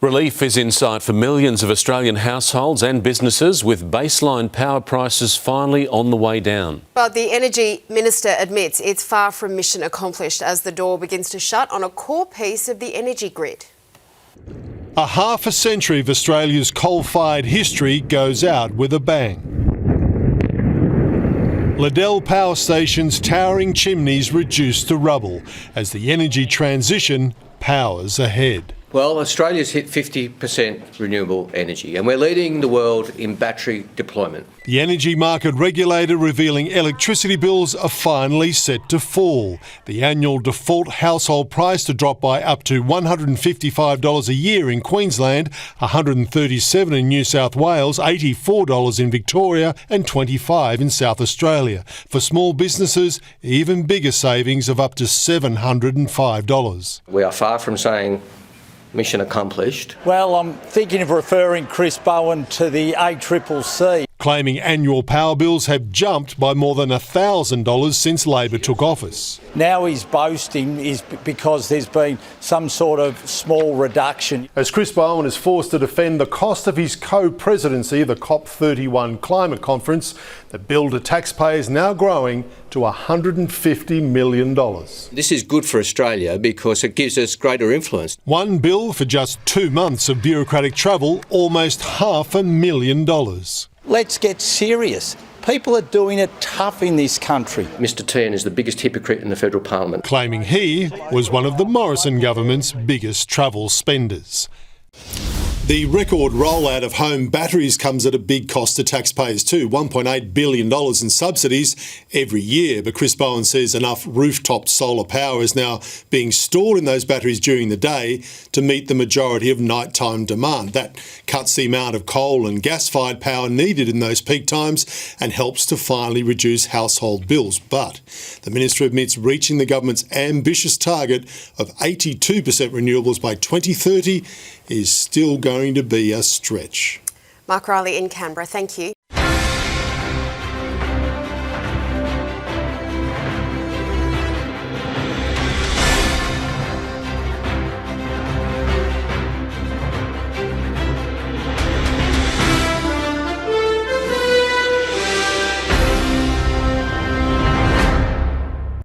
Relief is in sight for millions of Australian households and businesses, with baseline power prices finally on the way down. But the Energy Minister admits it's far from mission accomplished as the door begins to shut on a core piece of the energy grid. A half a century of Australia's coal-fired history goes out with a bang. Liddell Power Station's towering chimneys reduced to rubble as the energy transition powers ahead. Well, Australia's hit 50% renewable energy, and we're leading the world in battery deployment. The energy market regulator revealing electricity bills are finally set to fall. The annual default household price to drop by up to $155 a year in Queensland, $137 in New South Wales, $84 in Victoria and $25 in South Australia. For small businesses, even bigger savings of up to $705. We are far from saying mission accomplished. Well, I'm thinking of referring Chris Bowen to the ACCC. Claiming annual power bills have jumped by more than $1,000 since Labor took office. Now he's boasting is because there's been some sort of small reduction. As Chris Bowen is forced to defend the cost of his co-presidency, the COP31 climate conference, the bill to taxpayers now growing to $150 million. This is good for Australia because it gives us greater influence. One bill for just 2 months of bureaucratic travel, almost $500,000. Let's get serious. People are doing it tough in this country. Mr Turn is the biggest hypocrite in the federal parliament. Claiming he was one of the Morrison government's biggest travel spenders. The record rollout of home batteries comes at a big cost to taxpayers too, $1.8 billion in subsidies every year. But Chris Bowen says enough rooftop solar power is now being stored in those batteries during the day to meet the majority of nighttime demand. That cuts the amount of coal and gas-fired power needed in those peak times and helps to finally reduce household bills. But the Minister admits reaching the government's ambitious target of 82% renewables by 2030 is still going to be a stretch. Mark Riley in Canberra, thank you.